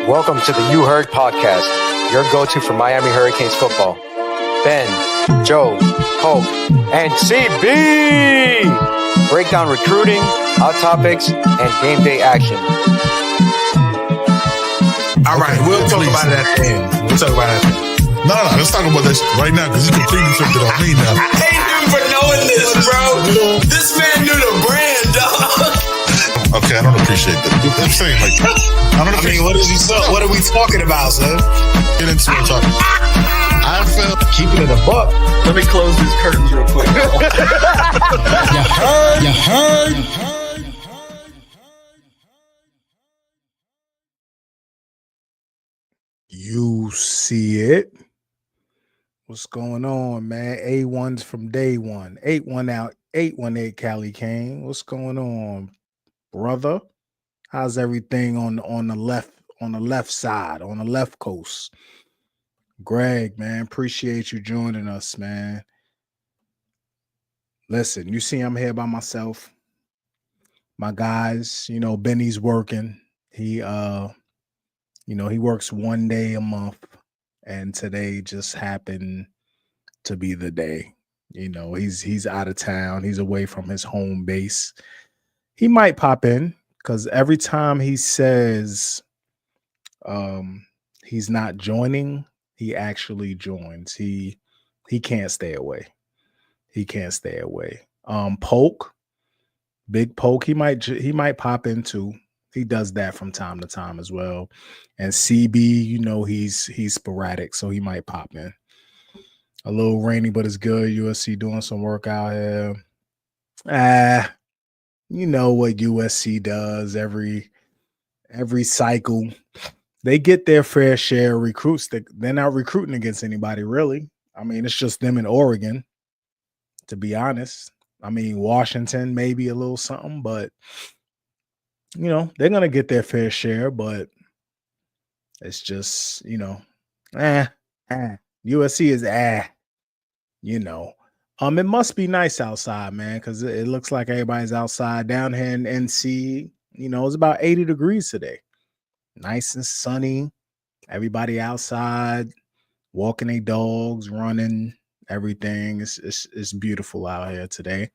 Welcome to the You Heard podcast, your go-to for Miami Hurricanes football. Ben, Joe, Pope, and CB break down recruiting, hot topics, and game day action. All right, we'll talk about it at the end. No, let's talk about this right now because you completely flipped it on me now. I hate him for knowing this, bro. This man knew the brand, dog. Okay, I don't appreciate that. I'm saying like, what are we talking about, son? Get into it, talk. I felt Keeping it a buck. Let me close these curtains real quick. You heard. You see it. What's going on, man? A1's from day one. 8-1 out, 818 Cali Kane. What's going on, brother? How's everything on the left side, on the left coast? Greg, man, appreciate you joining us, man. Listen, you see I'm here by myself. My guys, Benny's working. He he works one day a month, and today just happened to be the day. He's out of town. He's away from his home base. He might pop in because every time he says he's not joining, he actually joins. He can't stay away. He can't stay away. Poke, Big Poke, he might pop in too. He does that from time to time as well. And CB, he's sporadic, so he might pop in. A little rainy, but it's good. USC doing some work out here. You know what USC does every cycle. They get their fair share of recruits. They're not recruiting against anybody, really. I mean, it's just them in Oregon, to be honest. I mean, Washington, maybe a little something, but they're going to get their fair share, but it's just, USC is it must be nice outside, man, because it looks like everybody's outside. Down here in NC, it's about 80 degrees today. Nice and sunny. Everybody outside, walking their dogs, running, everything. It's beautiful out here today.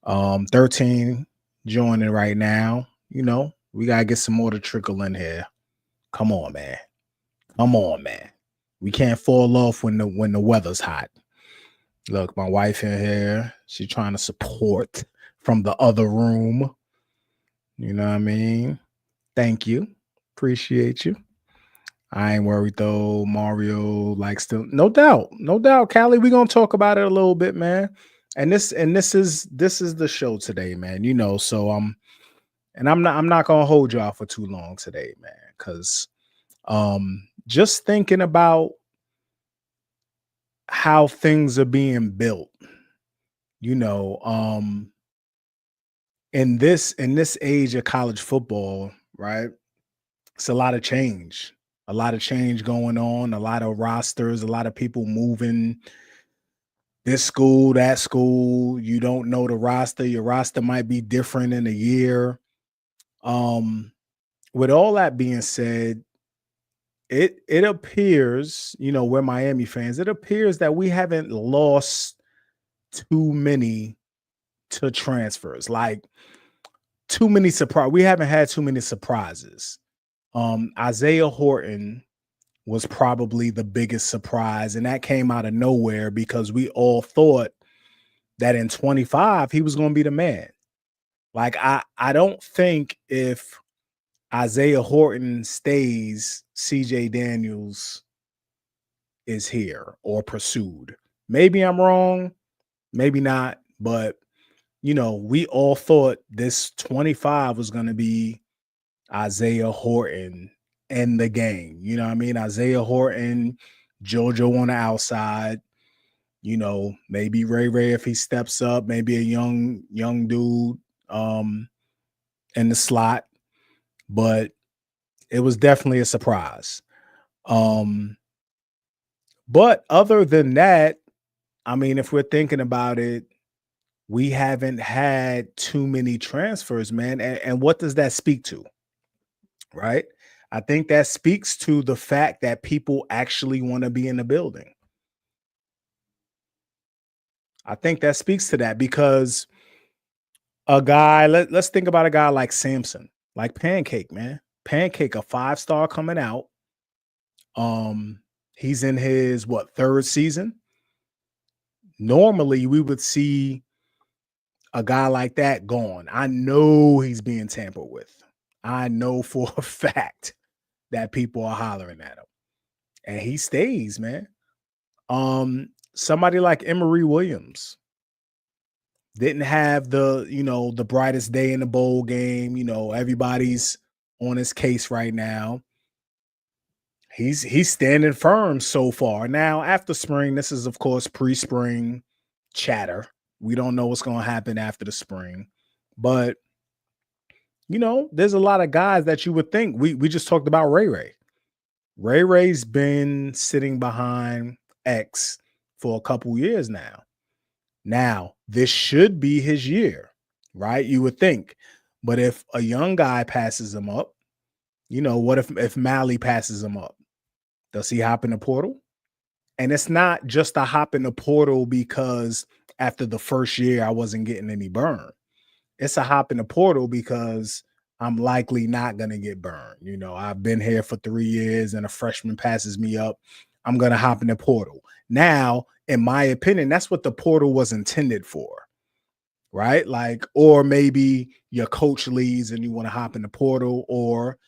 13 joining right now. We got to get some more to trickle in here. Come on, man. We can't fall off when the weather's hot. Look, my wife in here. She's trying to support from the other room. You know what I mean? Thank you. Appreciate you. I ain't worried though. Mario no doubt, Callie. We're gonna talk about it a little bit, man. And this is the show today, man. So and I'm not gonna hold y'all for too long today, man, because just thinking about how things are being built, in this age of college football, right? It's a lot of change going on, a lot of rosters, a lot of people moving this school, that school. You don't know the roster. Your roster might be different in a year. With all that being said, it appears, we're Miami fans, it appears that we haven't lost too many to transfers, like too many surprise. We haven't had too many surprises. Isaiah Horton was probably the biggest surprise, and that came out of nowhere because we all thought that in 25 he was going to be the man. Like I don't think if Isaiah Horton stays, CJ Daniels is here or pursued. Maybe I'm wrong, maybe not, but we all thought this 25 was going to be Isaiah Horton in the game. You know what I mean? Isaiah Horton, JoJo on the outside, maybe Ray if he steps up, maybe a young dude in the slot. But it was definitely a surprise. But other than that, I mean, if we're thinking about it, we haven't had too many transfers, man. And what does that speak to? Right? I think that speaks to the fact that people actually want to be in the building. I think that speaks to that because a guy, let's think about a guy like Samson, like Pancake, man. Pancake, a 5-star coming out. He's in his third season. Normally, we would see a guy like that gone. I know he's being tampered with. I know for a fact that people are hollering at him. And he stays, man. Somebody like Emory Williams didn't have the brightest day in the bowl game. Everybody's on his case right now. He's standing firm so far. Now, after spring, this is of course pre-spring chatter. We don't know what's going to happen after the spring. But there's a lot of guys that you would think. We just talked about Ray Ray. Ray Ray's been sitting behind X for a couple years now. Now, this should be his year, right? You would think. But if a young guy passes him up, what if Mally passes him up? Does he hop in the portal? And it's not just a hop in the portal because after the first year I wasn't getting any burn. It's a hop in the portal because I'm likely not going to get burned. I've been here for 3 years and a freshman passes me up. I'm going to hop in the portal. Now, in my opinion, that's what the portal was intended for, right? Or maybe your coach leaves and you want to hop in the portal, or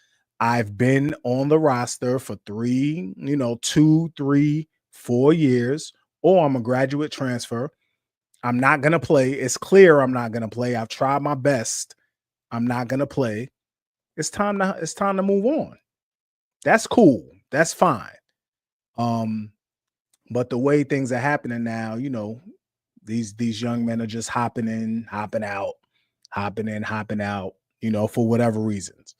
I've been on the roster for 2, 3, 4 years, or I'm a graduate transfer. I'm not going to play. It's clear I'm not going to play. I've tried my best. I'm not going to play. It's time to move on. That's cool. That's fine. But the way things are happening now, these young men are just hopping in, hopping out, hopping in, hopping out, for whatever reasons.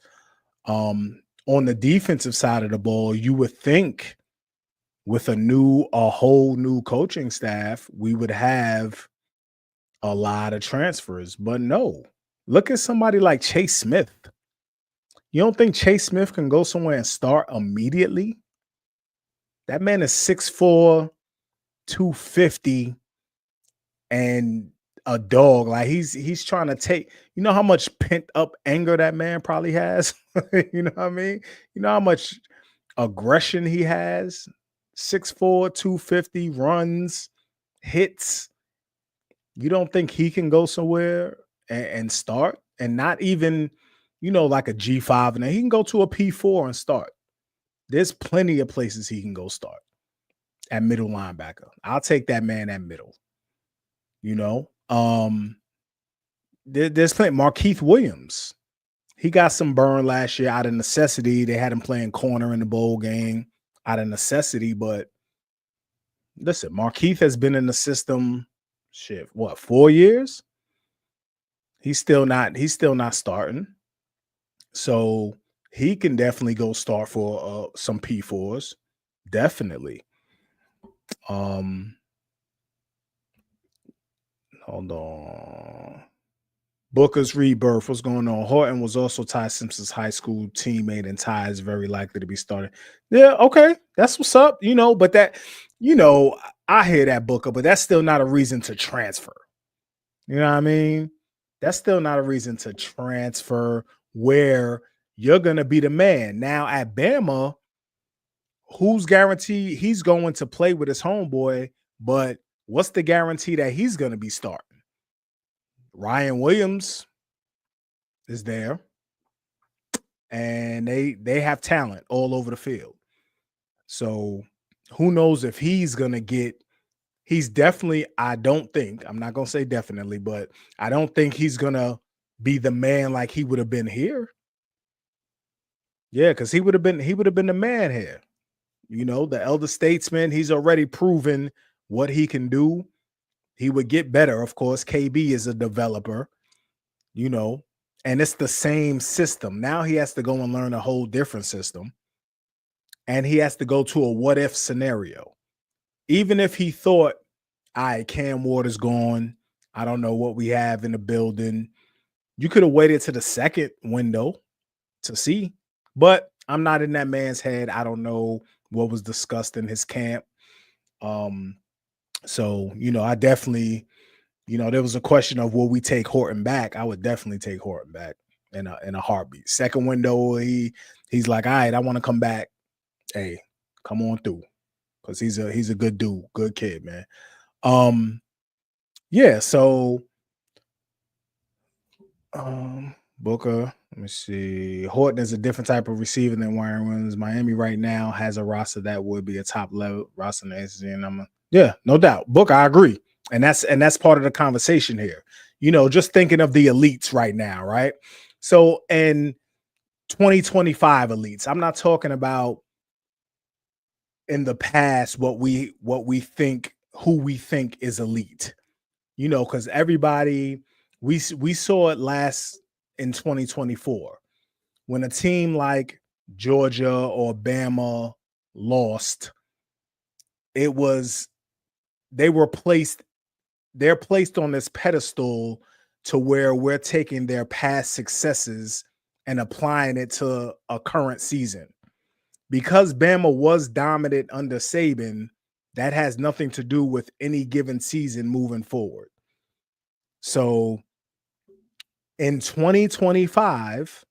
On the defensive side of the ball, you would think with a whole new coaching staff, we would have a lot of transfers, but no. Look at somebody like Chase Smith. You don't think Chase Smith can go somewhere and start immediately? That man is 6'4", 250, and a dog. He's trying to take, how much pent up anger that man probably has. You know what I mean? You know how much aggression he has. 6'4", 250, runs, hits. You don't think he can go somewhere and start, and not even, like a G5, and he can go to a P4 and start. There's plenty of places he can go start at middle linebacker. I'll take that man at middle. There's plenty. Markeith Williams, he got some burn last year out of necessity. They had him playing corner in the bowl game out of necessity. But listen, Markeith has been in the system, 4 years? He's still not starting. So he can definitely go start for some P4s. Definitely. Hold on. Booker's rebirth. What's going on? Horton was also Ty Simpson's high school teammate, and Ty is very likely to be starting. Yeah, okay. That's what's up. But that, I hear that, Booker, but that's still not a reason to transfer. You know what I mean? That's still not a reason to transfer where you're going to be the man. Now at Bama, who's guaranteed he's going to play with his homeboy, but what's the guarantee that he's going to be starting? Ryan Williams is there, and they have talent all over the field. So who knows if he's going to get – he's definitely – I'm not going to say definitely, but I don't think he's going to be the man like he would have been here. Yeah, because he would have been the man here. The elder statesman, he's already proven what he can do. He would get better. Of course, KB is a developer, and it's the same system. Now he has to go and learn a whole different system. And he has to go to a what if scenario. Even if he thought, all right, Cam Ward is gone. I don't know what we have in the building. You could have waited to the second window to see. But I'm not in that man's head. I don't know what was discussed in his camp. So, I definitely, there was a question of will we take Horton back? I would definitely take Horton back in a heartbeat. Second window, he's like, all right, I want to come back. Hey, come on through. Because he's a good dude, good kid, man. Yeah, so Booker, let me see. Horton is a different type of receiver than Warren Williams. Miami right now has a roster that would be a top level roster in the ACC, and yeah, no doubt. Booker, I agree. And that's part of the conversation here. Just thinking of the elites right now, right? So in 2025 elites, I'm not talking about in the past who we think is elite. Because everybody we saw it last in 2024 when a team like Georgia or Bama lost. It was they're placed on this pedestal to where we're taking their past successes and applying it to a current season. Because Bama was dominant under Saban, that has nothing to do with any given season moving forward. So in 2025,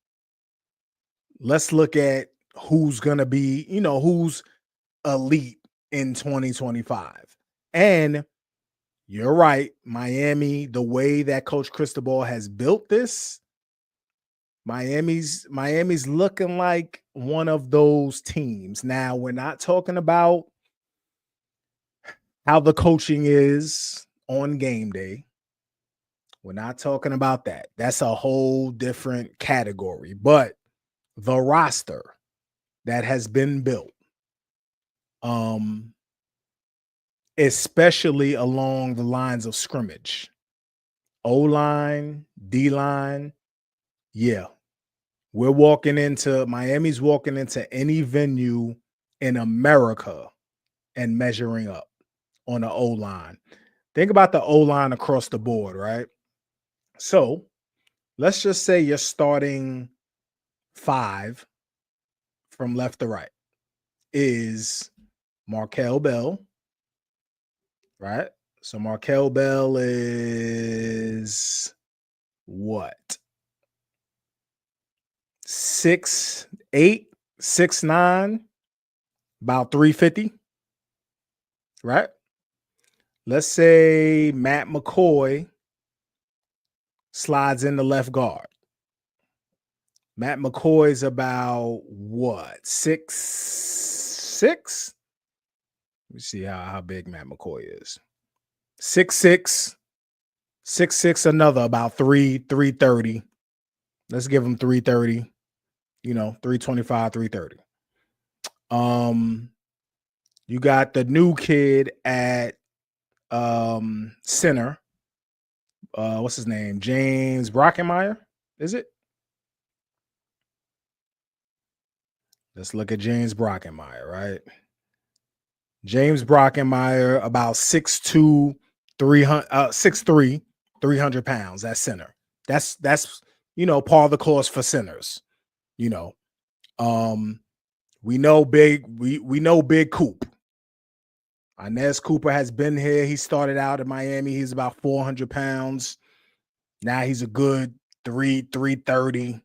let's look at who's going to be, who's elite in 2025. And you're right, Miami, the way that Coach Cristobal has built this, Miami's looking like one of those teams. Now, we're not talking about how the coaching is on game day. We're not talking about that. That's a whole different category. But the roster that has been built, especially along the lines of scrimmage, O-line, D-line, yeah. Miami's walking into any venue in America and measuring up on the O-line. Think about the O-line across the board, right? So let's just say you're starting 5 from left to right is Markel Bell, right? So Markel Bell is what? 6'8", 6'9", about 350, right? Let's say Matt McCoy slides in the left guard. Matt McCoy's about what? 6'6"? Let me see how big Matt McCoy is. 6'6", 6'6", another about 330. Let's give him 330. 325, 330. You got the new kid at center. What's his name? James Brockenmeyer, is it? Let's look at James Brockenmeyer, right? James Brockenmeyer, about 6'2", 6'3", 300 pounds at center. That's par of the course for centers. We know big Coop. Inez Cooper has been here. He started out in Miami. He's about 400 pounds. Now he's a good 330,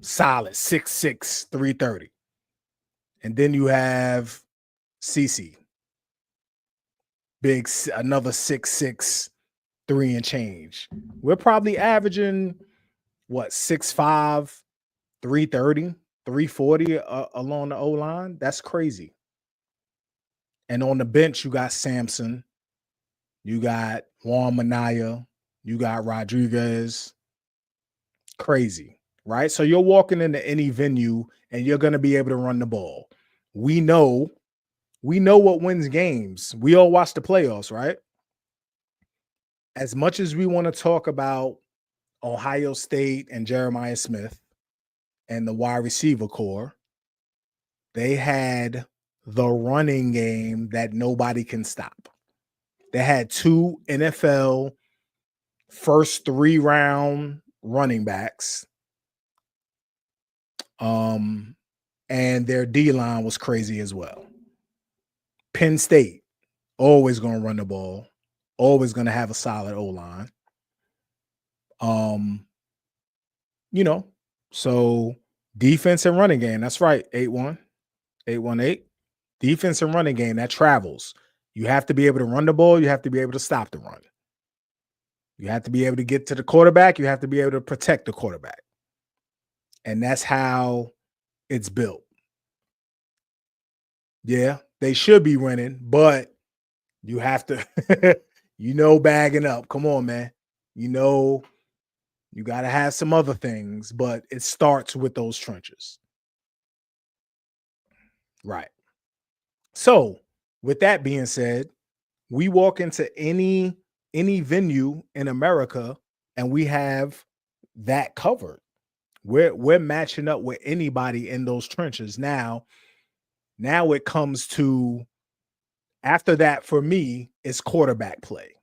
solid 6'6", 330. And then you have CeCe. Big, another 6'6", 3 and change. We're probably averaging what, 6'5", 330, 340 along the O-line. That's crazy. And on the bench, you got Sampson, you got Juan Minaya, you got Rodriguez. Crazy, right? So you're walking into any venue and you're going to be able to run the ball. We know what wins games. We all watch the playoffs, right? As much as we want to talk about Ohio State and Jeremiah Smith and the wide receiver core, they had the running game that nobody can stop. They had 2 NFL first 3-round running backs And their D-line was crazy as well. Penn State, always going to run the ball, always going to have a solid O-line. So defense and running game, that's right, 8-1, 8-1-8. Defense and running game, that travels. You have to be able to run the ball. You have to be able to stop the run. You have to be able to get to the quarterback. You have to be able to protect the quarterback. And that's how it's built. Yeah, they should be winning, but you have to, bagging up. Come on, man. You got to have some other things, but it starts with those trenches. Right. So, with that being said, we walk into any venue in America and we have that covered. We're matching up with anybody in those trenches. Now it comes to, after that, for me, it's quarterback play.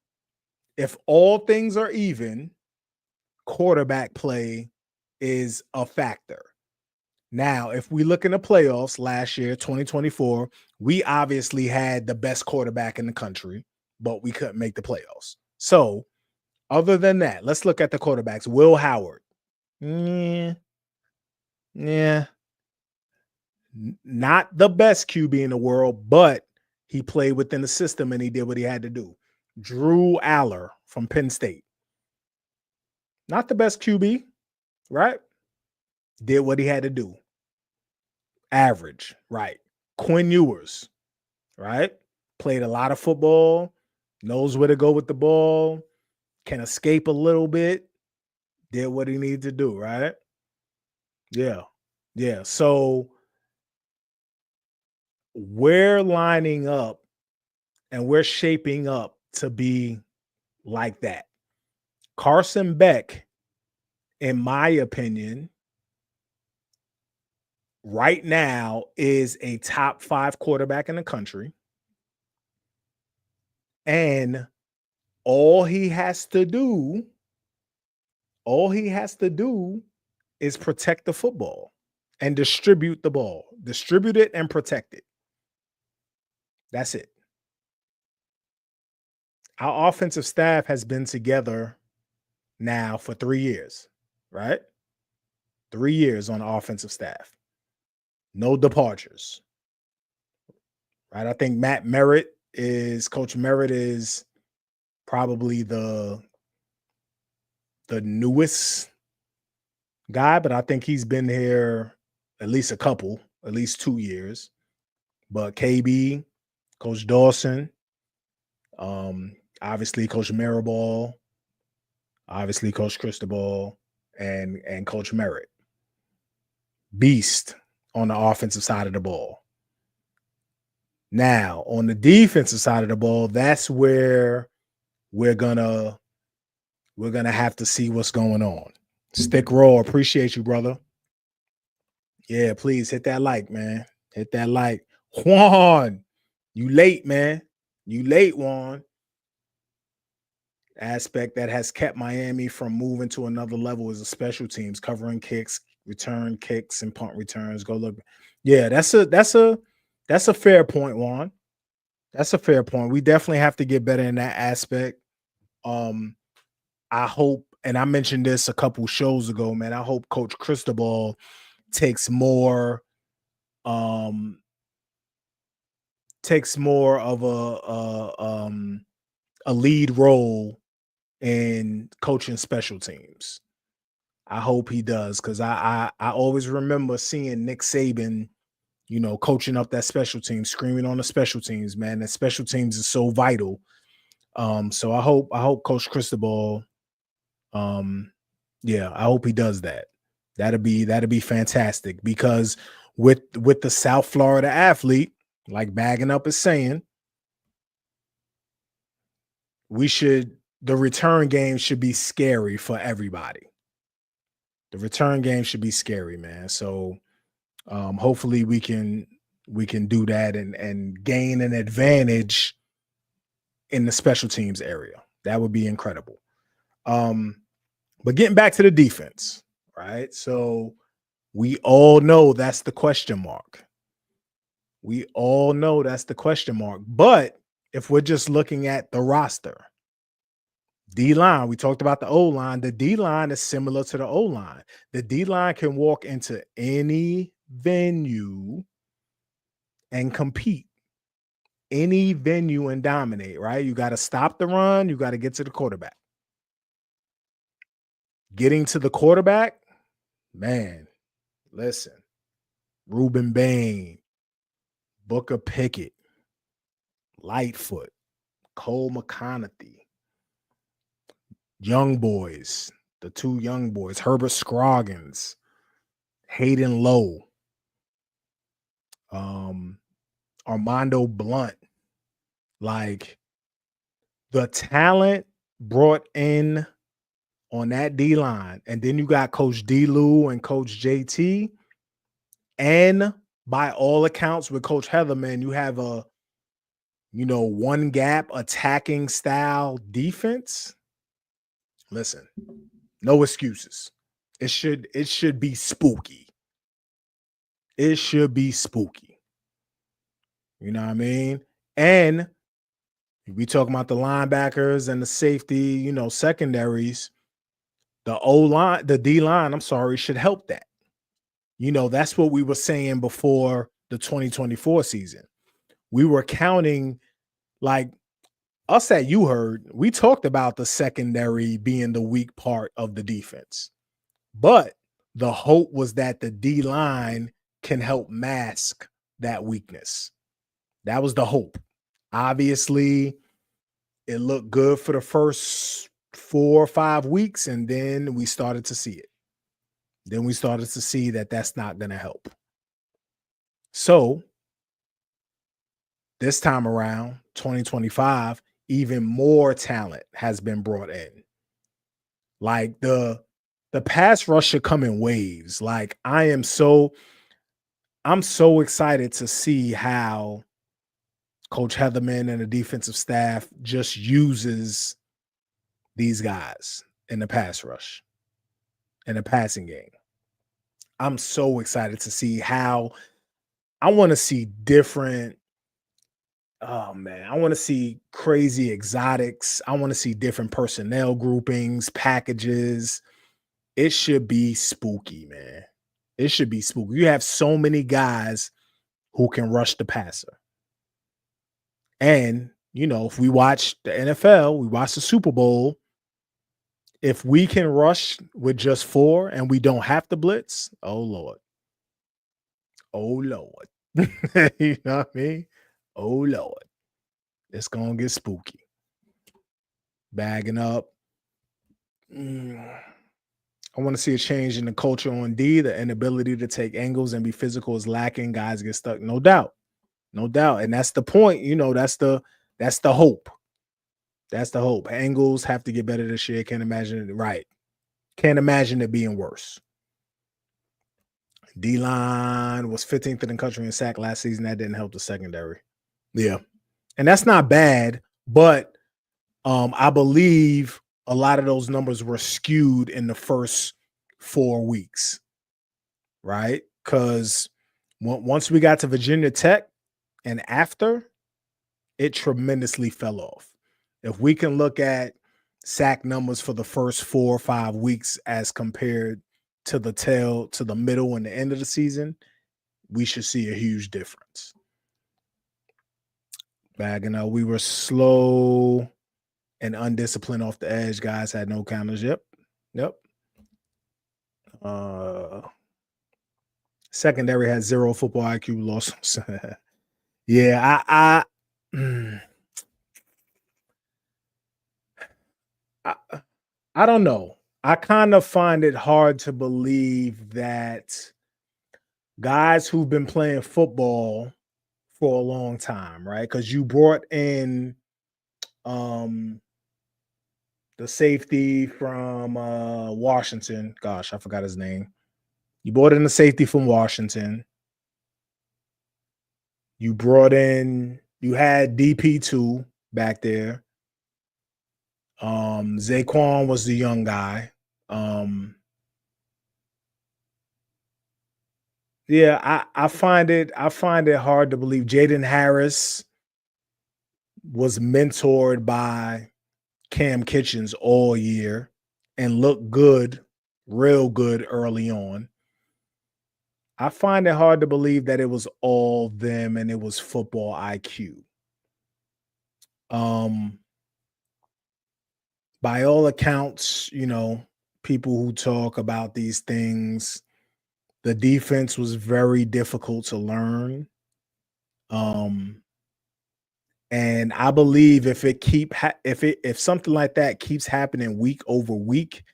If all things are even, quarterback play is a factor. Now, if we look in the playoffs last year, 2024, we obviously had the best quarterback in the country, but we couldn't make the playoffs. So, other than that, let's look at the quarterbacks. Will Howard. Yeah. Not the best QB in the world, but he played within the system and he did what he had to do. Drew Aller from Penn State. Not the best QB, right? Did what he had to do. Average, right? Quinn Ewers, right? Played a lot of football, knows where to go with the ball, can escape a little bit, did what he needed to do, right? Yeah. So we're lining up and we're shaping up to be like that. Carson Beck, in my opinion, right now is a top 5 quarterback in the country. And all he has to do is protect the football and distribute the ball. Distribute it and protect it. That's it. Our offensive staff has been together now for 3 years, right? 3 years on the offensive staff. No departures, right? I think Coach Merritt is probably the newest guy, but I think he's been here at least 2 years. But KB, Coach Dawson, obviously Coach Mirabal, obviously Coach Cristobal, and Coach Merritt. Beast on the offensive side of the ball. Now, on the defensive side of the ball, that's where we're gonna have to see what's going on. Stick Raw, appreciate you, brother. Yeah, please hit that like, man. Hit that like. Juan, you late, man. You late, Juan. Aspect that has kept Miami from moving to another level is the special teams, covering kicks, return kicks, and punt returns. Go look. Yeah, that's a fair point, Juan. That's a fair point. We definitely have to get better in that aspect. I hope, and I mentioned this a couple shows ago, man. I hope Coach Cristobal takes more of a lead role in coaching special teams. I hope he does, because I always remember seeing Nick Saban, coaching up that special team, screaming on the special teams, man. That special teams is so vital. So I hope Coach Cristobal, I hope he does that. That'd be fantastic, because with the South Florida athlete, like Bagging Up is saying, the return game should be scary for everybody. The return game should be scary, man. So hopefully we can do that and gain an advantage in the special teams area. That would be incredible. But getting back to the defense, right? So We all know that's the question mark. We all know that's the question mark. But if we're just looking at the roster, D-line, we talked about the O-line. The D-line is similar to the O-line. The D-line can walk into any venue and compete. Any venue and dominate, right? You got to stop the run. You got to get to the quarterback. Getting to the quarterback, man, listen. Reuben Bain, Booker Pickett, Lightfoot, Cole McConaughey, young boys, the two young boys, Herbert Scroggins, Hayden Lowe, Armando Blunt. Like, the talent brought in on that D-line, and then you got Coach D-Lou and Coach JT, and by all accounts with Coach Heatherman, you have a one gap attacking style defense. Listen, no excuses. It should be spooky. It should be spooky. You know what I mean? And we talking about the linebackers and the safety, secondaries. The O-line, the D-line, should help that. That's what we were saying before the 2024 season. We were counting, like us that you heard, we talked about the secondary being the weak part of the defense. But the hope was that the D-line can help mask that weakness. That was the hope. Obviously, it looked good for the first 4 or 5 weeks, and then we started to see it. Then we started to see that that's not going to help. So this time around, 2025, even more talent has been brought in. Like the pass rush should come in waves. Like I'm so excited to see how Coach Heatherman and the defensive staff just uses these guys in the pass rush, in the passing game. I'm so excited to see how I want to see different. Oh man, I want to see crazy exotics. I want to see different personnel groupings, packages. It should be spooky, man. It should be spooky. You have so many guys who can rush the passer. And, if we watch the NFL, we watch the Super Bowl, if we can rush with just 4 and we don't have to blitz, oh Lord. Oh Lord. You know what I mean? Oh Lord. It's going to get spooky. Bagging up. I want to see a change in the culture on D. The inability to take angles and be physical is lacking. Guys get stuck. No doubt. No doubt. And that's the point. That's the hope. That's the hope. Angles have to get better this year. Can't imagine it. Right. Can't imagine it being worse. D-line was 15th in the country in sack last season. That didn't help the secondary. Yeah. And that's not bad, but I believe a lot of those numbers were skewed in the first 4 weeks, right? Because once we got to Virginia Tech and after, it tremendously fell off. If we can look at sack numbers for the first 4 or 5 weeks as compared to the middle and the end of the season, we should see a huge difference. Bagging up, we were slow and undisciplined off the edge. Guys had no counters. Yep. Secondary had 0 football IQ. Lost. Yeah, I don't know. I kind of find it hard to believe that guys who've been playing football for a long time, right? Because you brought in the safety from Washington. Gosh, I forgot his name. You brought in the safety from Washington. You had DP2 back there. Zaquan was the young guy. Yeah, I find it hard to believe Jaden Harris was mentored by Cam Kitchens all year and looked good, real good early on. I find it hard to believe that it was all them and it was football IQ. Um, by all accounts, people who talk about these things, the defense was very difficult to learn. And I believe if something like that keeps happening week over week,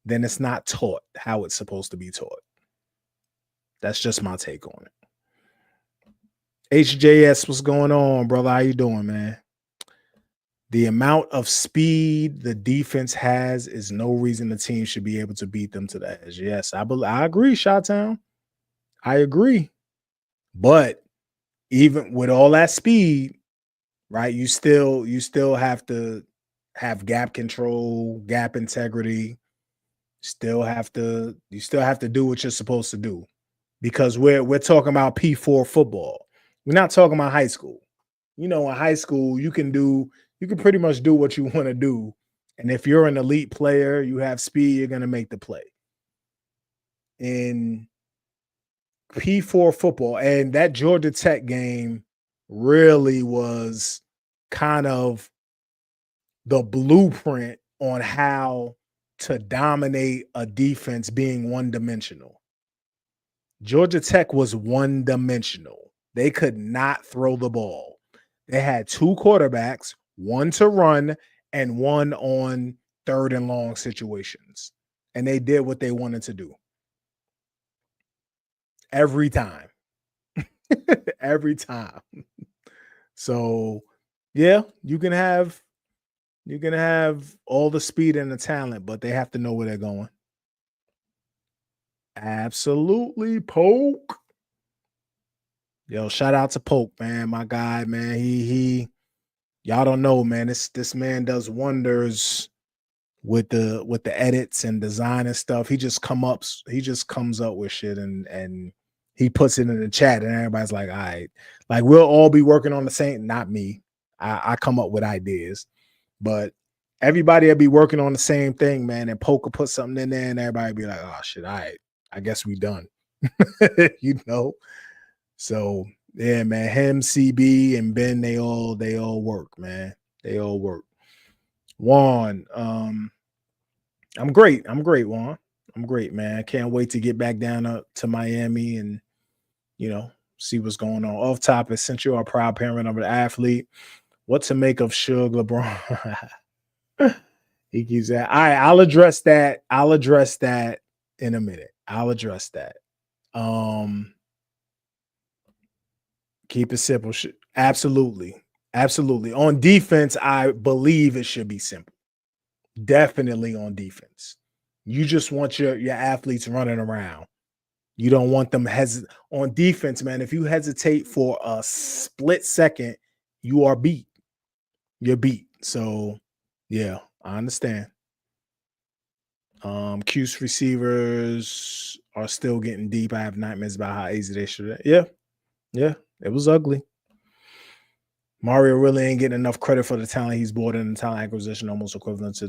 then it's not taught how it's supposed to be taught. That's just my take on it. HJS, what's going on, brother? How you doing, man? The amount of speed the defense has is no reason the team should be able to beat them to the edge. Yes, I agree, Shottown. I agree. But even with all that speed, right, you still have to have gap control, gap integrity. You still have to do what you're supposed to do, because we're talking about P4 football. We're not talking about high school. In high school, you can pretty much do what you want to do. And if you're an elite player, you have speed, you're going to make the play. In P4 football, and that Georgia Tech game really was kind of the blueprint on how to dominate a defense being one-dimensional. Georgia Tech was one-dimensional. They could not throw the ball. They had two quarterbacks, one to run and one on third and long situations. And they did what they wanted to do. Every time. Every time. So, yeah, you can have all the speed and the talent, but they have to know where they're going. Absolutely, Poke. Yo, shout out to Poke, man. My guy, man. He y'all don't know, man. This man does wonders with the edits and design and stuff. He just comes up with shit and he puts it in the chat and everybody's like, all right. Like, we'll all be working on the same, not me. I come up with ideas, but everybody will be working on the same thing, man. And Poke will put something in there and everybody be like, oh shit, all right. I guess we done. So yeah, man. Him, CB, and Ben, they all work, man. They all work. Juan, I'm great. Juan. I'm great, man. I can't wait to get back down to Miami and see what's going on. Off topic, since you're a proud parent of an athlete, what to make of Suge LeBron? He keeps that. All right, I'll address that. In a minute. I'll address that. Keep it simple. Absolutely. On defense, I believe it should be simple. Definitely on defense. You just want your athletes running around. You don't want them on defense, man. If you hesitate for a split second, you are beat. You're beat. So, yeah, I understand. Cuse receivers are still getting deep. I have nightmares about how easy they should. Yeah, it was ugly. Mario really ain't getting enough credit for the talent he's brought in, the talent acquisition, almost equivalent to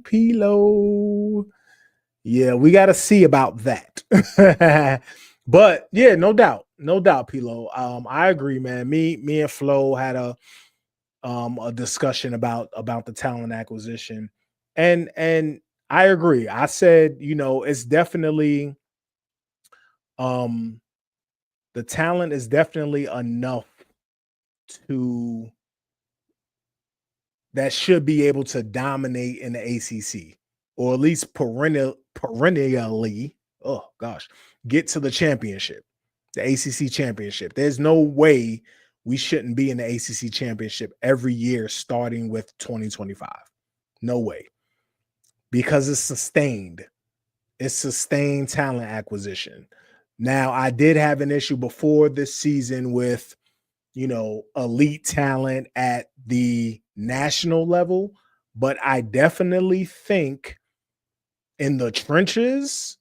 Pilo. Yeah, we got to see about that. But yeah, no doubt, Pilo. I agree, man. Me and Flo had a discussion about the talent acquisition, and I agree. I said, it's definitely the talent is definitely enough that should be able to dominate in the ACC, or at least perennially, get to the championship, the ACC championship. There's no way we shouldn't be in the ACC championship every year starting with 2025. No way. Because it's sustained. It's sustained talent acquisition. Now, I did have an issue before this season with, elite talent at the national level, but I definitely think in the trenches,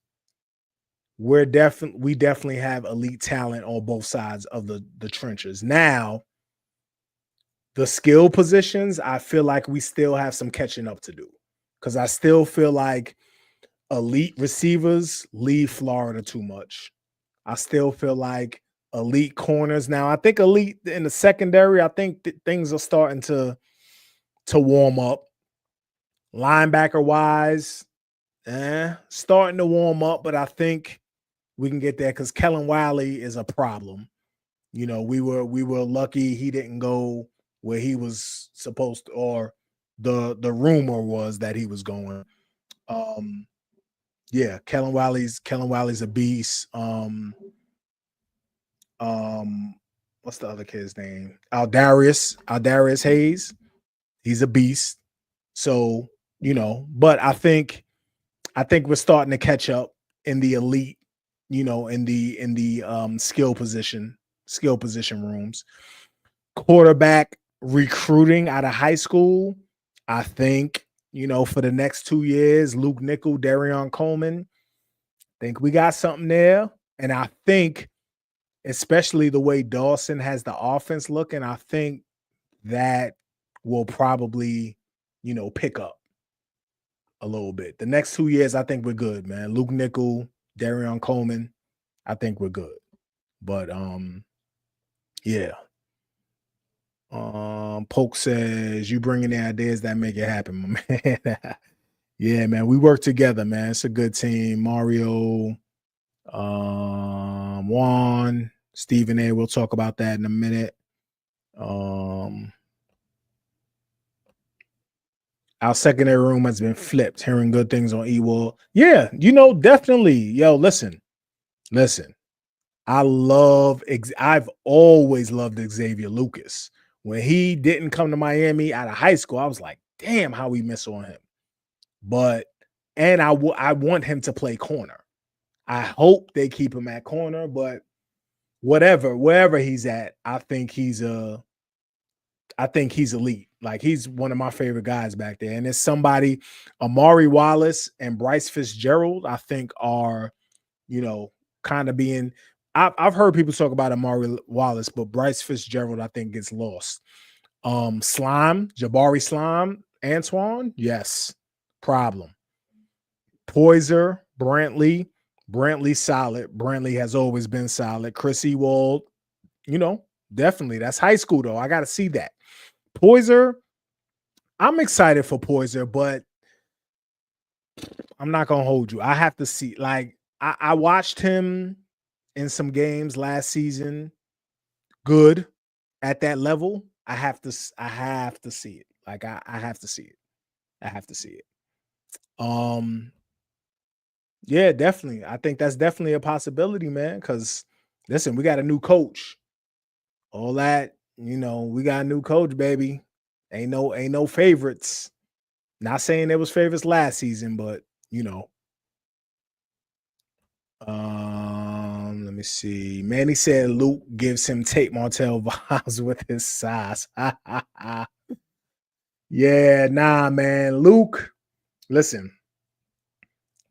we definitely have elite talent on both sides of the trenches. Now, the skill positions, I feel like we still have some catching up to do, because I still feel like elite receivers leave Florida too much. I still feel like elite corners. Now, I think elite in the secondary, I think things are starting to warm up. Linebacker wise, starting to warm up, but I think we can get there because Kellen Wiley is a problem. You know, we were lucky he didn't go where he was supposed to, or the rumor was that he was going. Yeah, Kellen Wiley's a beast. What's the other kid's name? Aldarius Hayes. He's a beast. So, you know, but I think we're starting to catch up in the elite, you know, in the skill position rooms. Quarterback recruiting out of high school, I think, you know, for the next 2 years, Luke Nickel, Darion Coleman, I think we got something there. And I think, especially the way Dawson has the offense looking, I think that will probably, you know, pick up a little bit. The next 2 years, I think we're good, man. Luke Nickel, Darion Coleman, I think we're good. But yeah. Polk says, you bring in the ideas that make it happen, my man. Yeah, man. We work together, man. It's a good team. Mario, Juan, Stephen A. We'll talk about that in a minute. Our secondary room has been flipped. Hearing good things on Ewald. Yeah, you know, definitely. Yo, listen. I've always loved Xavier Lucas. When he didn't come to Miami out of high school, I was like, damn, how we miss on him. But, and I want him to play corner. I hope they keep him at corner, but wherever he's at, I think he's elite. Like, he's one of my favorite guys back there. And it's somebody, Amari Wallace and Bryce Fitzgerald, I think are, you know, kind of being, I've heard people talk about Amari Wallace, but Bryce Fitzgerald, I think, gets lost. Jabari Slime, Antoine, yes, problem. Poiser, Brantley solid. Brantley has always been solid. Chris Ewald, you know, definitely. That's high school, though. I got to see that. Poiser, I'm excited for Poiser, but I'm not going to hold you. I have to see. Like, I watched him in some games last season. Good at that level. I have to see it. Like, I have to see it. I have to see it. Yeah, definitely. I think that's definitely a possibility, man. Because listen, we got a new coach. All that, you know, we got a new coach, baby. Ain't no favorites. Not saying there was favorites last season, but you know. Let me see. Manny said Luke gives him Tate Martell vibes with his size. Yeah, nah, man. Luke, listen.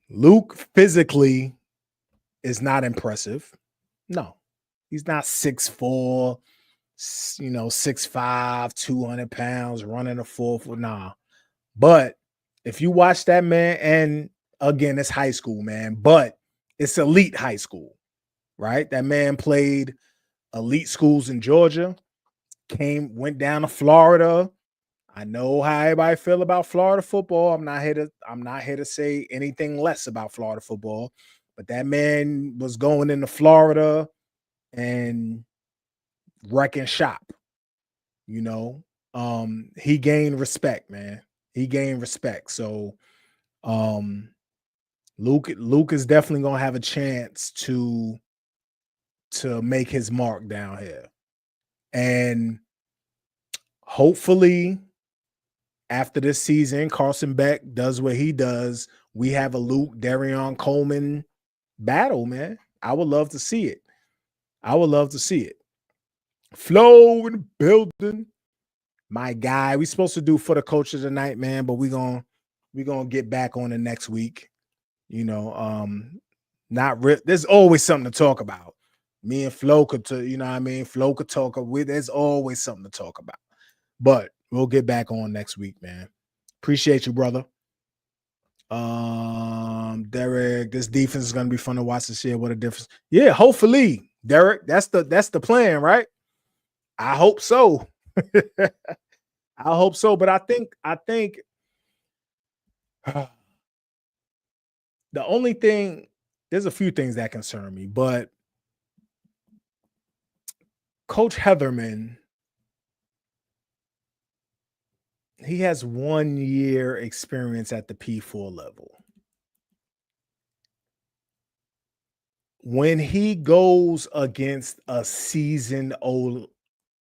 Luke physically is not impressive. No, he's not 6'4", you know, 6'5", 200 pounds, running a 4-4. Nah. But if you watch that man, and again, it's high school, man, but it's elite high school, right? That man played elite schools in Georgia, went down to Florida. I know how everybody feel about Florida football. I'm not here to say anything less about Florida football, but that man was going into Florida and wrecking shop. You know, he gained respect, man. He gained respect. So, Luke is definitely gonna have a chance to make his mark down here, and hopefully, after this season, Carson Beck does what he does. We have a Luke Darion Coleman battle, man. I would love to see it. Flow in the building. My guy. We supposed to do for the coach of the night, man, but we're gonna get back on it next week. You know, There's always something to talk about. Me and Flo could, Flo could talk. There's always something to talk about. But we'll get back on next week, man. Appreciate you, brother. Derek, this defense is gonna be fun to watch this year. What a difference. Yeah, hopefully, Derek. That's the plan, right? I hope so. I hope so. But I think the only thing, there's a few things that concern me, but Coach Heatherman, he has 1 year experience at the P4 level. When he goes against a seasoned old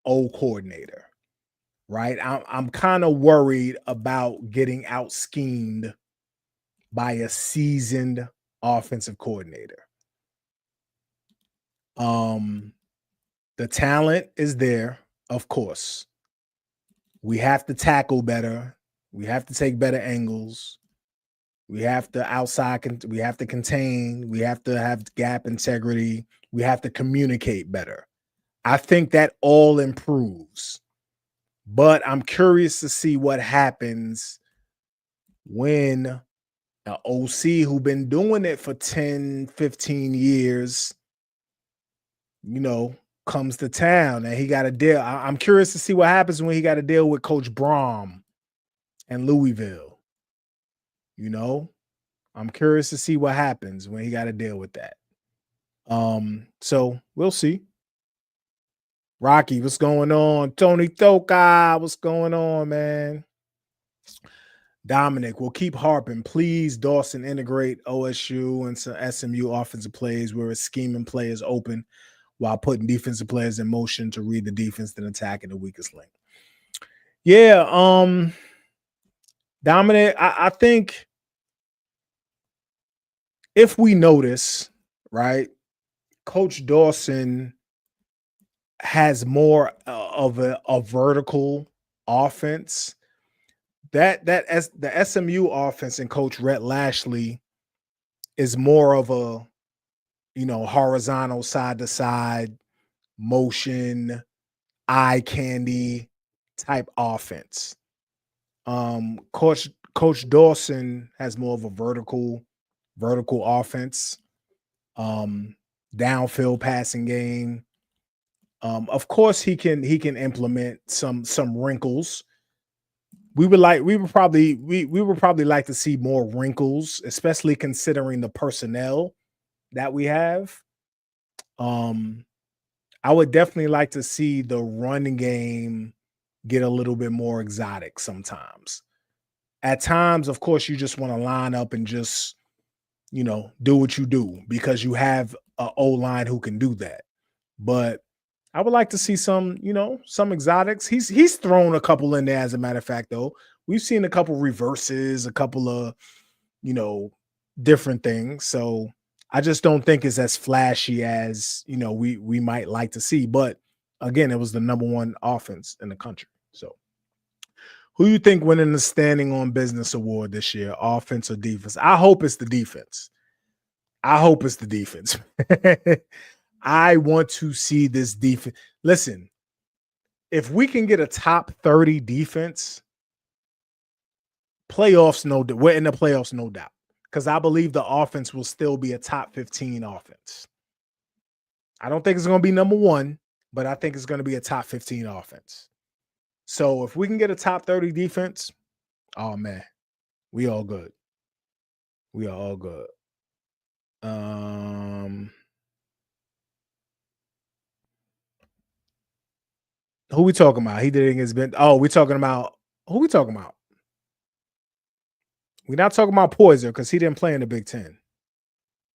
coordinator, right? I'm kind of worried about getting out schemed by a seasoned offensive coordinator. The talent is there, of course. We have to tackle better. We have to take better angles. We have to we have to contain. We have to have gap integrity. We have to communicate better. I think that all improves. But I'm curious to see what happens when an OC who's been doing it for 10, 15 years, comes to town and he got to deal. I'm curious to see what happens when he got to deal with Coach Brom and Louisville. I'm curious to see what happens when he got to deal with that. So we'll see. Rocky, what's going on? Tony Toka, what's going on, man? Dominic, we'll keep harping. Please, Dawson, integrate OSU and some SMU offensive plays where it's scheming players open while putting defensive players in motion to read the defense and attack at the weakest link. Yeah, Dominic, I think if we notice, right, Coach Dawson has more of a vertical offense. The SMU offense and Coach Rhett Lashley is more of a horizontal side to side motion, eye candy type offense. Coach Dawson has more of a vertical offense, downfield passing game. Of course, he can implement some wrinkles. We would probably like to see more wrinkles, especially considering the personnel that we have. I would definitely like to see the running game get a little bit more exotic sometimes. At times, of course, you just want to line up and just, do what you do because you have an O-line who can do that. But I would like to see some exotics. He's thrown a couple in there, as a matter of fact, though. We've seen a couple reverses, a couple of, different things. So I just don't think it's as flashy as, we might like to see. But again, it was the number one offense in the country. So who you think winning the Standing on Business award this year, offense or defense? I hope it's the defense. I want to see this defense. Listen, if we can get a top 30 defense, we're in the playoffs, no doubt. Because I believe the offense will still be a top 15 offense. I don't think it's going to be number one, but I think it's going to be a top 15 offense. So if we can get a top 30 defense, oh man, we all good. We are all good. Who we talking about? He did it against Ben. Oh, we talking about who we talking about? We're not talking about Poised because he didn't play in the Big Ten.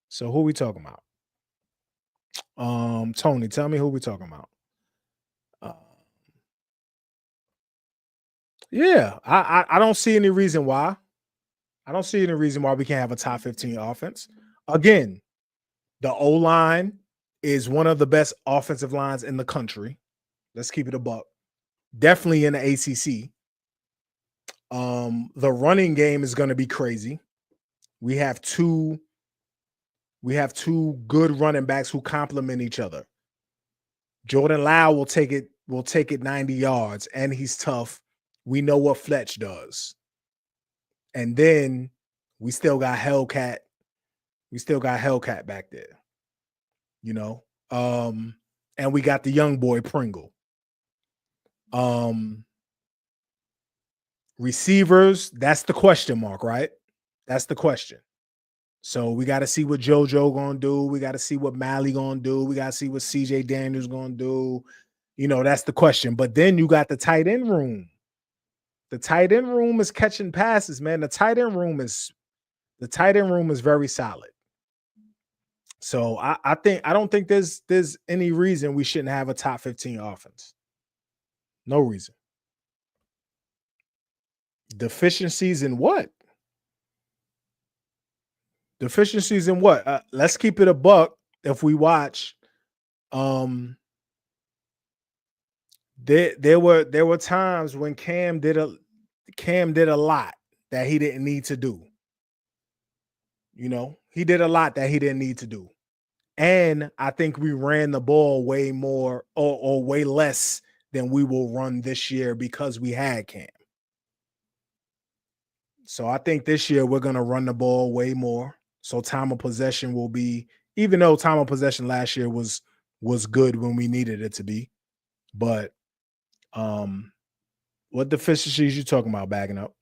So who we talking about? Tony, tell me who we talking about. Yeah, I don't see any reason why. I don't see any reason why we can't have a top 15 offense. Again, the O-line is one of the best offensive lines in the country. Let's keep it a buck. Definitely in the ACC. The running game is going to be crazy. We have two We have two good running backs who complement each other. Jordan Lau will take it 90 yards, and he's tough. We know what Fletch does. And then we still got Hellcat. We still got Hellcat back there. You know? And we got the young boy Pringle. Receivers, that's the question mark, right? That's the question. So we got to see what JoJo gonna do. We got to see what Mally gonna do. We got to see what CJ Daniels gonna do. You know, that's the question. But then you got the tight end room. The tight end room is catching passes, man. The tight end room is very solid. So I don't think there's any reason we shouldn't have a top 15 offense. No reason. Deficiencies in what? Deficiencies in what? Let's keep it a buck. If we watch, there were times when Cam did a lot that he didn't need to do. You know, he did a lot that he didn't need to do. And I think we ran the ball way more or way less than we will run this year because we had Cam. So I think this year we're going to run the ball way more. So time of possession will be, even though time of possession last year was good when we needed it to be. But what deficiencies you talking about bagging up?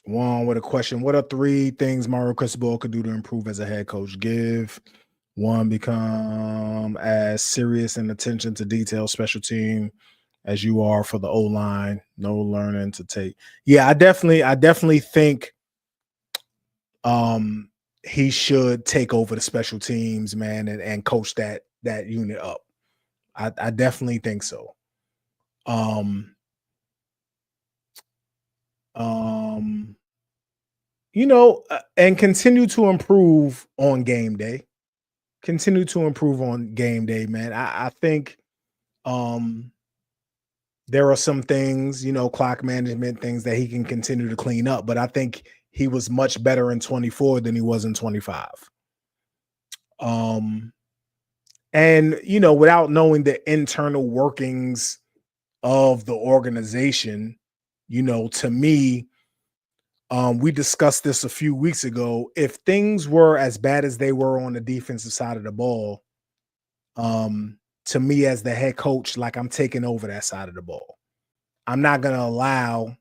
One with a question. What are 3 things Mario Cristobal could do to improve as a head coach? Give. 1, become as serious and attention to detail special team as you are for the O-line. No learning to take. Yeah, I definitely think he should take over the special teams, man, and coach that unit up. I definitely think so. You know, and continue to improve on game day. Continue to improve on game day, man. I think there are some things, you know, clock management things that he can continue to clean up, but I think he was much better in 24 than he was in 25. And, you know, without knowing the internal workings of the organization, you know, to me, we discussed this a few weeks ago. If things were as bad as they were on the defensive side of the ball, to me as the head coach, like I'm taking over that side of the ball. I'm not going to allow,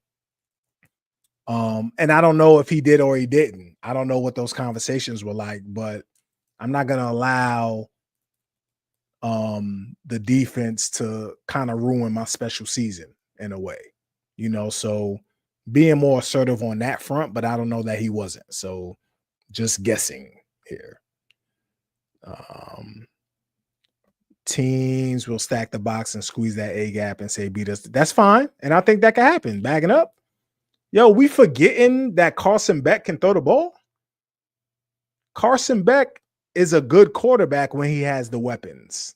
and I don't know if he did or he didn't. I don't know what those conversations were like, but I'm not going to allow the defense to kind of ruin my special season in a way, you know, so being more assertive on that front, but I don't know that he wasn't. So just guessing here. Teams will stack the box and squeeze that A gap and say beat us. That's fine. And I think that can happen. Bagging up. Yo, we forgetting that Carson Beck can throw the ball? Carson Beck is a good quarterback when he has the weapons.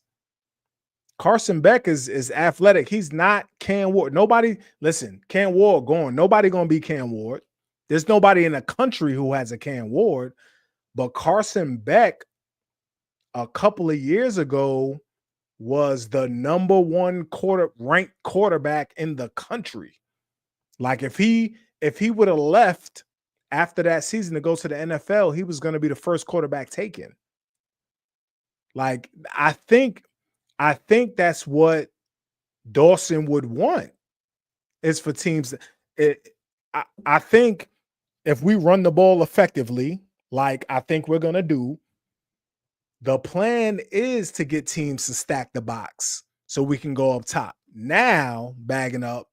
Carson Beck is athletic. He's not Cam Ward. Nobody, listen, Cam Ward gone. Nobody going to be Cam Ward. There's nobody in the country who has a Cam Ward. But Carson Beck, a couple of years ago, was the number 1 ranked quarterback in the country. Like if he would have left after that season to go to the NFL, he was going to be the first quarterback taken. Like I think that's what Dawson would want is for teams. I think if we run the ball effectively, like I think we're going to do, the plan is to get teams to stack the box so we can go up top. Now, bagging up,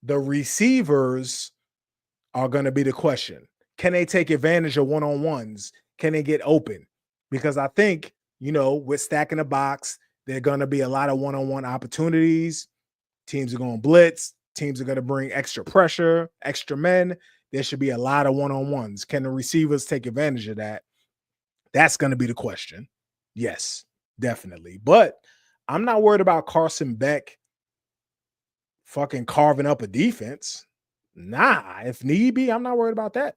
the receivers are going to be the question. Can they take advantage of one-on-ones? Can they get open? Because I think, you know, with stacking the box, there are going to be a lot of one-on-one opportunities. Teams are going to blitz. Teams are going to bring extra pressure, extra men. There should be a lot of one-on-ones. Can the receivers take advantage of that? That's going to be the question. Yes, definitely. But I'm not worried about Carson Beck fucking carving up a defense. Nah, if need be, I'm not worried about that.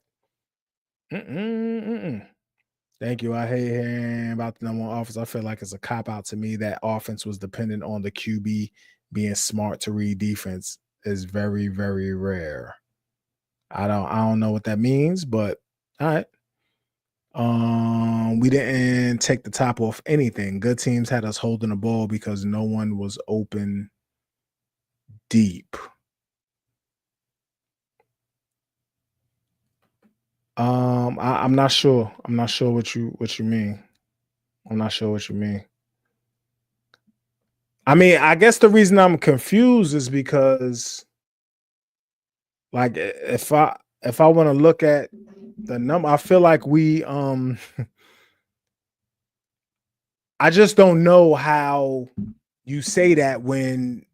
Thank you. I hate hearing about the number one offense. I feel like it's a cop out to me that offense was dependent on the QB being smart to read defense is very, very rare. I don't know what that means, but all right. We didn't take the top off anything. Good teams had us holding the ball because no one was open deep. I'm not sure. I'm not sure what you mean. I'm not sure what you mean. I mean, I guess the reason I'm confused is because, like, if I want to look at the number, I feel like we I just don't know how you say that when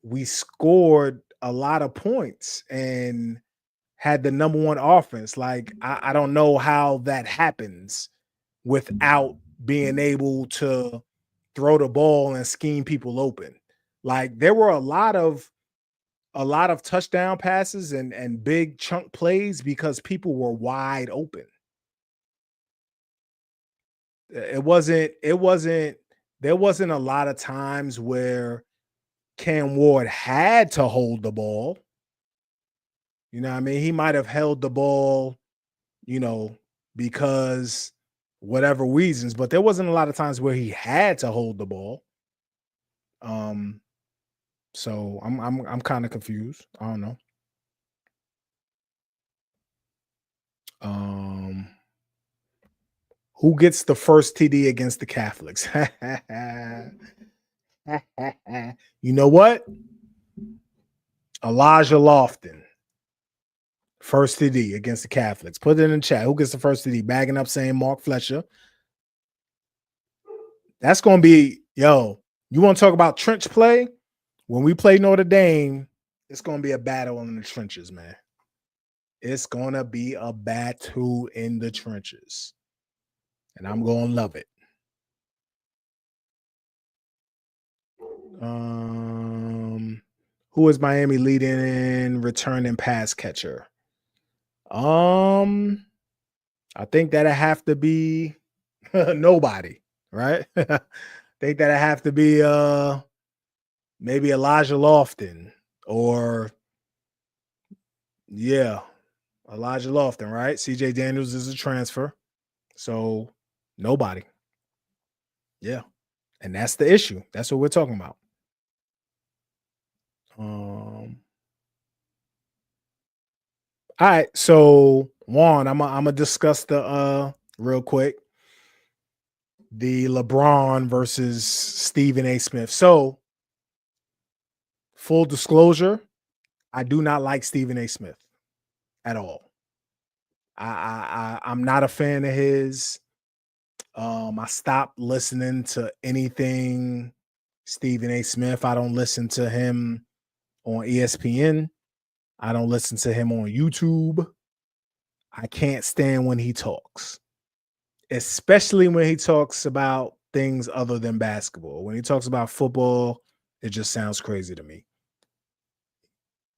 we scored a lot of points and had the number one offense. Like, I don't know how that happens without being able to throw the ball and scheme people open. Like, there were a lot of touchdown passes and big chunk plays because people were wide open. There wasn't a lot of times where Cam Ward had to hold the ball. You know what I mean? He might have held the ball, because whatever reasons, but there wasn't a lot of times where he had to hold the ball. So I'm kind of confused. I don't know. Who gets the first TD against the Catholics? You know what? Elijah Lofton. First TD against the Catholics. Put it in the chat. Who gets the first TD? Bagging up saying Mark Fletcher. That's going to be, you want to talk about trench play? When we play Notre Dame, it's going to be a battle in the trenches, man. It's going to be a battle in the trenches. And I'm going to love it. Who is Miami leading in returning pass catcher? I think that'd have to be nobody, right? I think that'd have to be maybe Elijah Lofton or Elijah Lofton, right? CJ Daniels is a transfer. So nobody. Yeah. And that's the issue. That's what we're talking about. All right, so Juan, I'm gonna discuss the real quick the LeBron versus Stephen A. Smith. So, full disclosure, I do not like Stephen A. Smith at all. I'm not a fan of his. I stopped listening to anything Stephen A. Smith. I don't listen to him on ESPN. I don't listen to him on YouTube. I can't stand when he talks, especially when he talks about things other than basketball. When he talks about football, it just sounds crazy to me.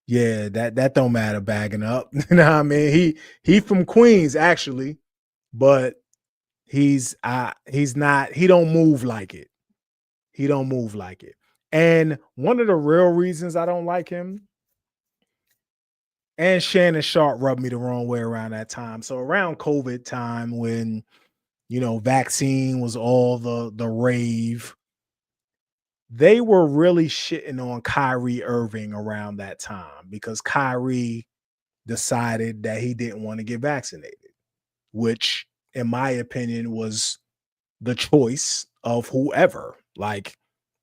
Yeah, that don't matter bagging up. You know what I mean? He from Queens actually, but he's not, he don't move like it. He don't move like it. And one of the real reasons I don't like him, and Shannon Sharp rubbed me the wrong way around that time. So around COVID time when, vaccine was all the rave, they were really shitting on Kyrie Irving around that time because Kyrie decided that he didn't want to get vaccinated, which in my opinion was the choice of whoever. Like,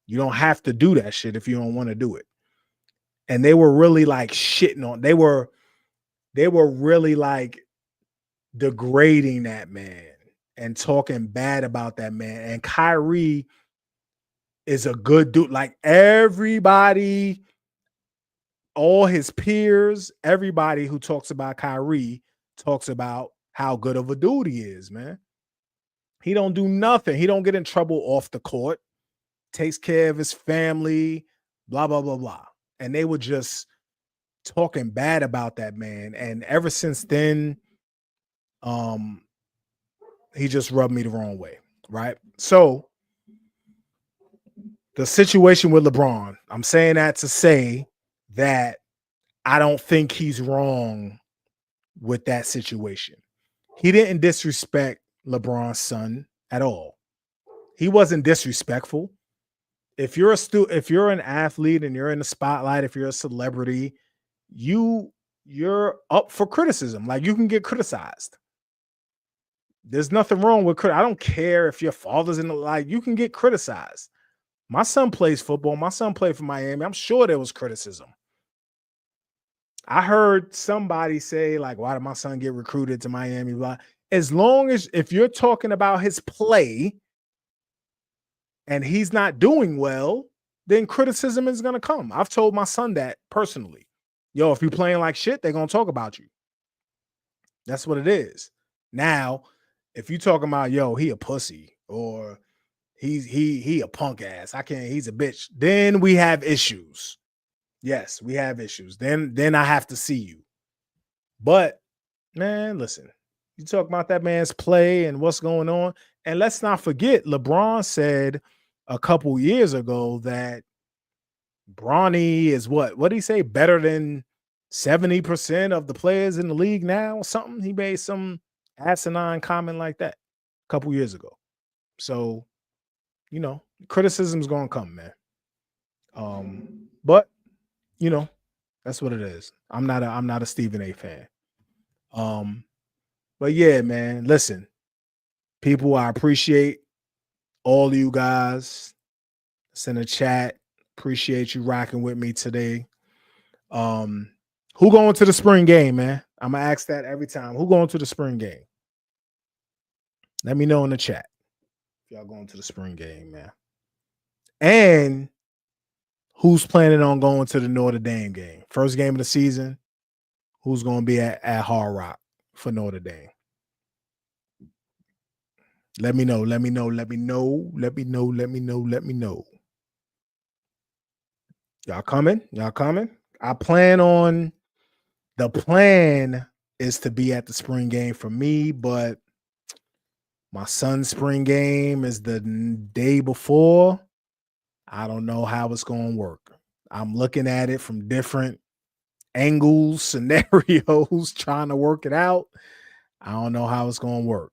you don't have to do that shit if you don't want to do it. And they were really like shitting on, they were really like degrading that man and talking bad about that man. And Kyrie is a good dude. Like, everybody, all his peers, everybody who talks about Kyrie talks about how good of a dude he is, man. He don't do nothing. He don't get in trouble off the court, takes care of his family, blah, blah, blah, blah. And they were just talking bad about that man. And ever since then, He just rubbed me the wrong way, right? So the situation with LeBron, I'm saying that to say that I don't think he's wrong with that situation. He didn't disrespect LeBron's son at all. He wasn't disrespectful. If you're an athlete and you're in the spotlight, if you're a celebrity, you're up for criticism. Like, you can get criticized. There's nothing wrong with I don't care if your father's in the, like, you can get criticized. My son plays football. My son played for Miami. I'm sure there was criticism. I heard somebody say, like, why did my son get recruited to Miami? Blah. As long as, if you're talking about his play and he's not doing well, then criticism is going to come. I've told my son that personally. Yo, if you're playing like shit, they're going to talk about you. That's what it is. Now, if you talking about, yo, he a pussy, or he a punk ass, he's a bitch, then we have issues. Yes, we have issues. Then I have to see you. But man, listen, you talk about that man's play and what's going on. And let's not forget, LeBron said a couple years ago that Bronny is what did he say? Better than 70% of the players in the league now or something. He made some asinine comment like that a couple years ago. So, criticism's gonna come, man. But that's what it is. I'm not a Stephen A fan. But yeah, man, listen, people, I appreciate all of you guys. It's in the chat. Appreciate you rocking with me today. Who going to the spring game, man? I'm gonna ask that every time. Who going to the spring game? Let me know in the chat if y'all going to the spring game, man. And who's planning on going to the Notre Dame game? First game of the season. Who's going to be at Hard Rock for Notre Dame? Let me know. Let me know. Let me know. Let me know. Let me know. Let me know. Y'all coming? Y'all coming? The plan is to be at the spring game for me, but my son's spring game is the day before. I don't know how it's going to work. I'm looking at it from different angles, scenarios, trying to work it out. I don't know how it's going to work.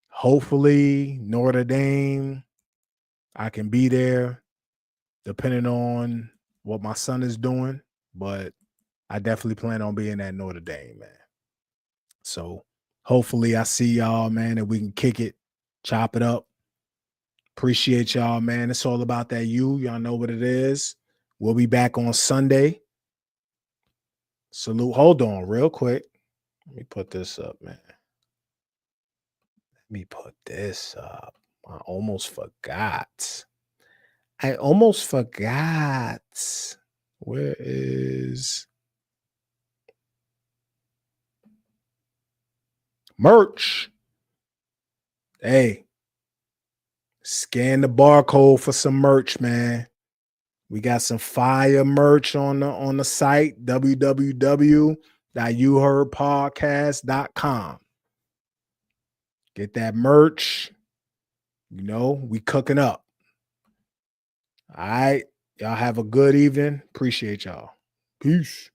Hopefully, Notre Dame, I can be there depending on what my son is doing, but I definitely plan on being at Notre Dame, man. So hopefully I see y'all, man, and we can kick it, chop it up. Appreciate y'all, man. It's all about that y'all know what it is. We'll be back on Sunday. Salute. Hold on real quick. Let me put this up, man. Let me put this up. I almost forgot. Where is merch? Hey, scan the barcode for some merch, man. We got some fire merch on the site, www.youheardpodcast.com. Get that merch. We cooking up. All right. Y'all have a good evening. Appreciate y'all. Peace.